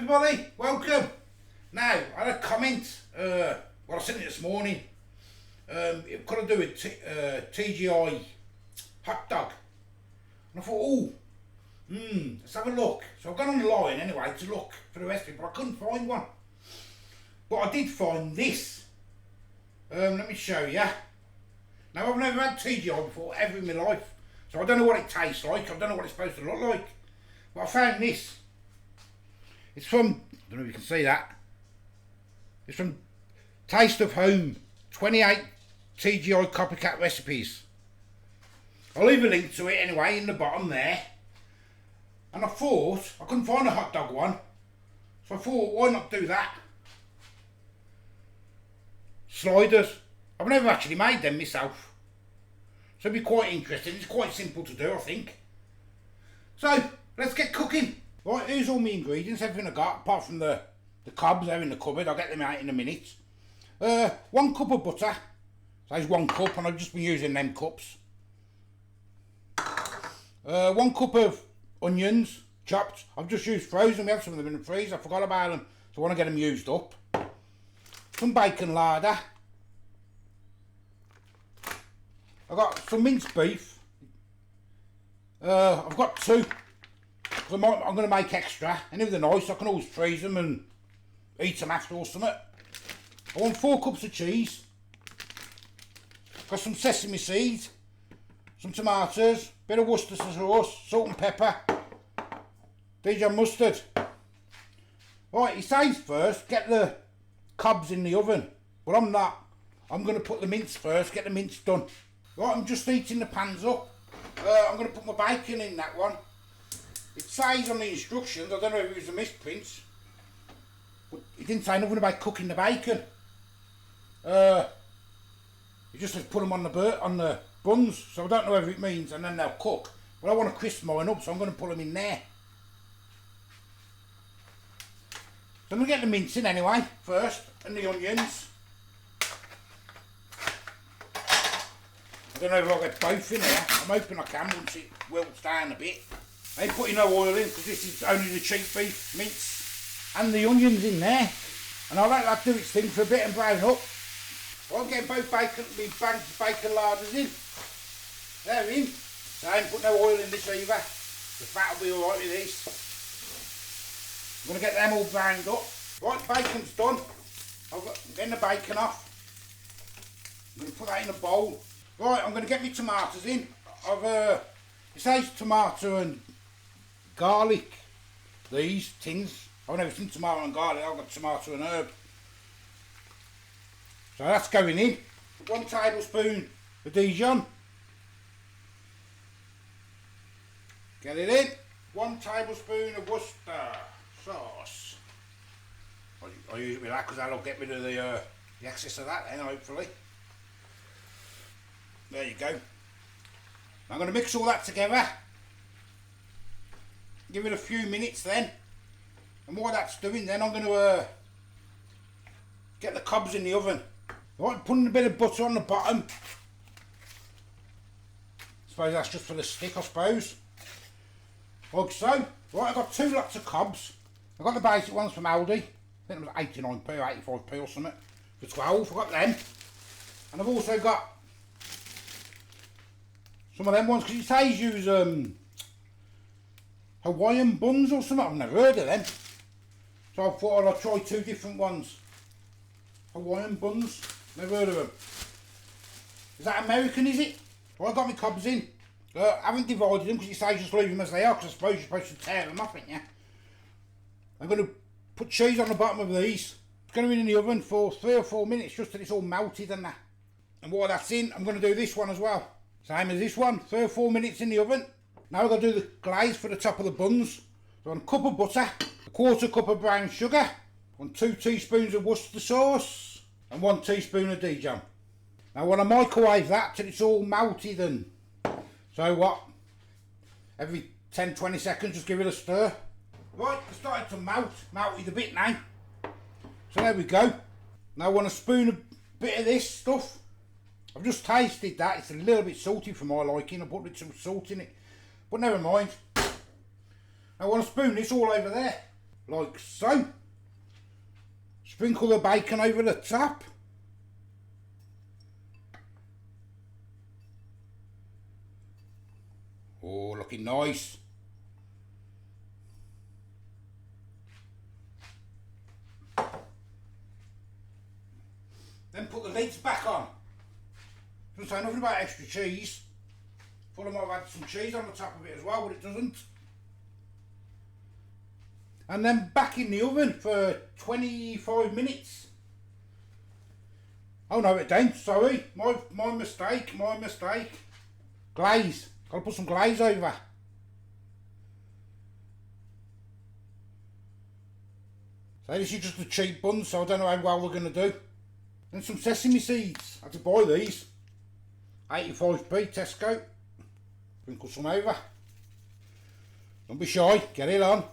everybody, welcome. Now, I had a comment, I sent it this morning. It could do with TGI hot dog. And I thought, let's have a look. So I've gone online anyway to look for the recipe, but I couldn't find one. But I did find this. Let me show you. Now, I've never had TGI before, ever in my life. So I don't know what it tastes like, I don't know what it's supposed to look like. But I found this. It's from, I don't know if you can see that. It's from Taste of Home, 28 TGI copycat recipes. I'll leave a link to it anyway in the bottom there. And I thought, I couldn't find a hot dog one. So I thought, why not do that? Sliders. I've never actually made them myself. So it'd be quite interesting. It's quite simple to do, I think. So, let's get cooking. Right, here's all my ingredients, everything I got, apart from the cobs, they're in the cupboard. I'll get them out in a minute. 1 cup of butter. So there's 1 cup, and I've just been using them cups. 1 cup of onions, chopped. I've just used frozen. We have some of them in the freezer. I forgot about them, so I want to get them used up. Some bacon larder. I've got some minced beef. I've got 2. I'm going to make extra, and if they're nice I can always freeze them and eat them after or something. I want 4 cups of cheese. Got some sesame seeds, some tomatoes, bit of Worcestershire sauce, salt and pepper, Dijon mustard. Right, he says first get the cobs in the oven, but I'm not. I'm going to put the mince first, get the mince done. Right, I'm just heating the pans up. I'm going to put my bacon in that one. It says on the instructions, I don't know if it was a misprint, but it didn't say nothing about cooking the bacon. It just says put them on the buns, so I don't know whether it means and then they'll cook. But I want to crisp mine up, so I'm going to put them in there. So I'm going to get the mince in anyway, first, and the onions. I don't know if I'll get both in here. I'm hoping I can once it wilts down a bit. I ain't putting no oil in because this is only the cheap beef mince. And the onions in there. And I'll let that do its thing for a bit and brown up. Well, I'm getting both bacon larders in. They're in. So I ain't put no oil in this either. The fat will be alright with these. I'm going to get them all browned up. Right, bacon's done. I'm getting the bacon off. I'm going to put that in a bowl. Right, I'm going to get my tomatoes in. It says tomato and garlic, these tins. I've never seen tomato and garlic, I've got tomato and herb. So that's going in. 1 tablespoon of Dijon. Get it in. 1 tablespoon of Worcester sauce. I use it with that because that'll get rid of the excess of that then, hopefully. There you go. I'm going to mix all that together. Give it a few minutes then. And while that's doing then, I'm going to get the cobs in the oven. Right, putting a bit of butter on the bottom. Suppose that's just for the stick, I suppose. Like so. Right, I've got 2 lots of cobs. I've got the basic ones from Aldi. I think it was 89p or 85p or something. For 12, I've got them. And I've also got some of them ones, because it says use Hawaiian buns or something. I've never heard of them. So I thought I'd try 2 different ones. Hawaiian buns. Never heard of them. Is that American, is it? Well, I got my cobs in. I haven't divided them because it says just leave them as they are, because I suppose you're supposed to tear them off, ain't you? I'm going to put cheese on the bottom of these. It's going to be in the oven for 3 or 4 minutes just till it's all melted and that. And while that's in, I'm going to do this one as well. Same as this one, 3 or 4 minutes in the oven. Now I've got to do the glaze for the top of the buns. So 1 cup of butter, 1/4 cup of brown sugar, 2 teaspoons of Worcester sauce, and 1 teaspoon of Dijon. Now I want to microwave that till it's all melted and so what? Every 10-20 seconds just give it a stir. Right, it's starting to melted a bit now. So there we go. Now I want to spoon a bit of this stuff. I've just tasted that, it's a little bit salty for my liking. I put a bit too salt in it, but never mind. I want to spoon this all over there. like so. Sprinkle the bacon over the top. Oh, looking nice. Then put the lids back on. Doesn't say nothing about extra cheese. Thought I might have had some cheese on the top of it as well, but it doesn't. And then back in the oven for 25 minutes. Oh no, it don't, sorry. My mistake. Glaze. Gotta put some glaze over. So this is just a cheap bun, so I don't know how well we're going to do. And some sesame seeds. I had to buy these. 85p Tesco. Sprinkle some over. Don't be shy, get it on.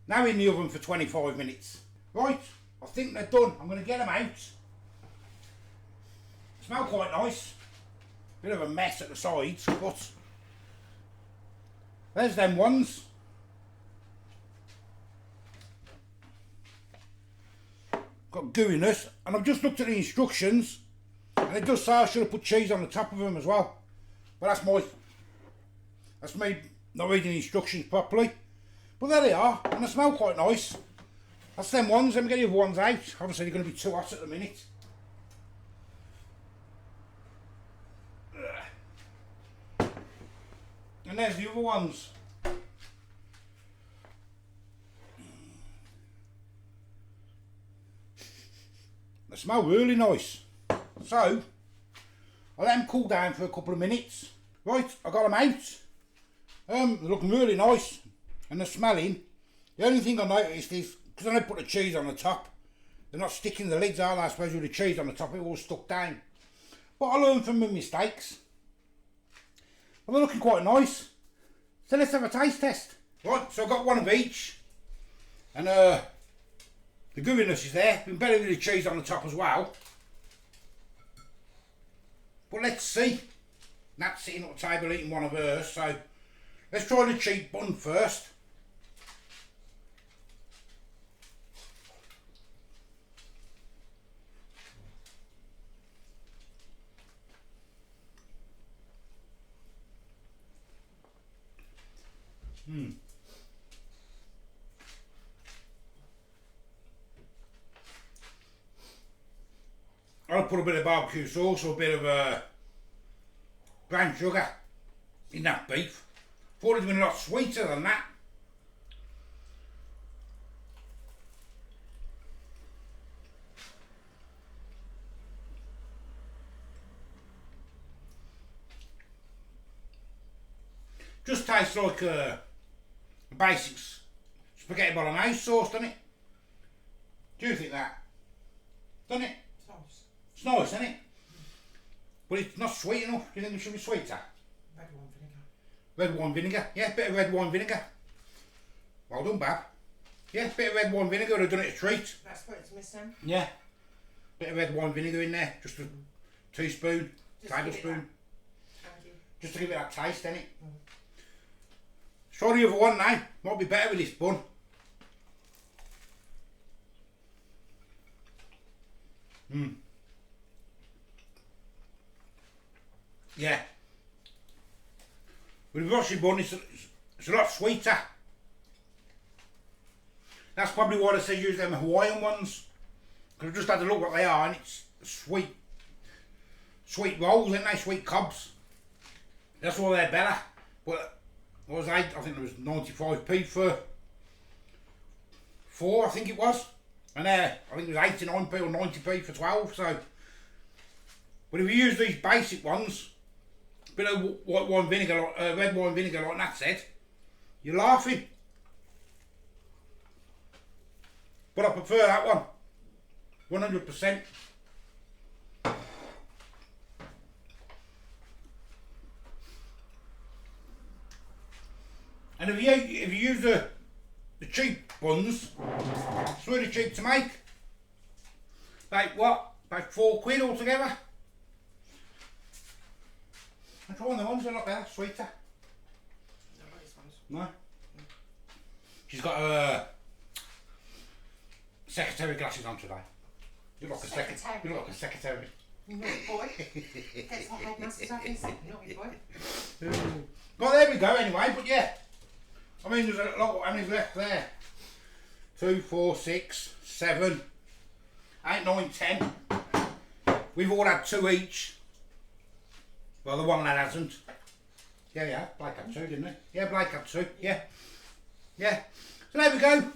Now in the oven for 25 minutes. Right, I think they're done. I'm going to get them out. Smell quite nice. Bit of a mess at the sides, but there's them ones. Got gooiness, and I've just looked at the instructions, and it does say I should have put cheese on the top of them as well. But that's me not reading the instructions properly. But there they are, and they smell quite nice. That's them ones. Let me get the other ones out. Obviously they're going to be too hot at the minute. And there's the other ones. They smell really nice. So, I let them cool down for a couple of minutes. Right, I got them out. They're looking really nice. And they're smelling. The only thing I noticed is, because I don't put the cheese on the top, they're not sticking the lids, are they? I suppose with the cheese on the top, it all stuck down. But I learned from my mistakes. Well, they're looking quite nice. So let's have a taste test. Right, so I've got one of each. And the gooiness is there. Been better with the cheese on the top as well. But let's see. Nat's sitting at the table eating one of hers, so let's try the cheap bun first. I'll put a bit of barbecue sauce or a bit of brown sugar in that beef. Thought it would be a lot sweeter than that. Just tastes like a basic spaghetti bolognese sauce, doesn't it? Do you think that? Doesn't it? It's nice. It's nice, isn't it? But it's not sweet enough. Do you think it should be sweeter? Red wine vinegar. Red wine vinegar. Yeah, bit of red wine vinegar. Well done, Bab. Yeah, bit of red wine vinegar would have done it a treat. That's what it's missing. Yeah. Bit of red wine vinegar in there. Just a teaspoon, tablespoon. Thank you. Just to give it that taste, innit? Try the other one now. Might be better with this bun. Yeah. With the Rossi bun, it's a lot sweeter. That's probably why they say use them Hawaiian ones. Because I've just had a look what they are, and it's sweet rolls, ain't they? Sweet cobs. That's why they're better. But what was I think it was 95p for 4, I think it was. And I think it was 89p or 90p for 12. So, but if you use these basic ones, a bit of white wine vinegar, red wine vinegar, like Nat said, you're laughing. But I prefer that one, 100%. And if you use the cheap buns, it's really cheap to make. About what? About £4 altogether. And try the ones, they're not better, sweeter. No. She's got her secretary glasses on today. You look like a secretary. You look like a secretary. Naughty boy. Gets the headmaster's office. Naughty boy. Well, there we go anyway, but yeah. I mean, there's a lot, how many's left there? 2, 4, 6, 7, 8, 9, 10. We've all had 2 each. Well, the one lad hasn't. Yeah, Blake had 2, didn't he? Yeah, Blake had 2, yeah. Yeah. So there we go.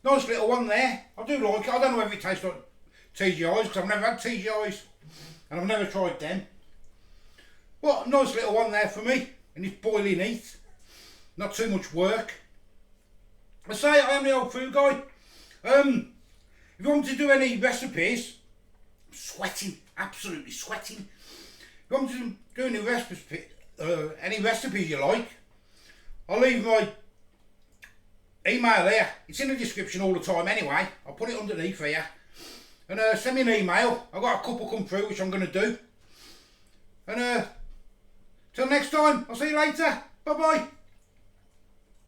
Nice little one there. I do like it. I don't know if it tastes like TGI's, because I've never had TGI's. And I've never tried them. But a nice little one there for me. And it's boiling heat. Not too much work. I say I am the old food guy. If you want to do any recipes, I'm sweating, absolutely sweating. If you want to do any recipes you like, I'll leave my email here. It's in the description all the time anyway. I'll put it underneath here. And send me an email. I've got a couple come through which I'm going to do. And till next time, I'll see you later. Bye bye.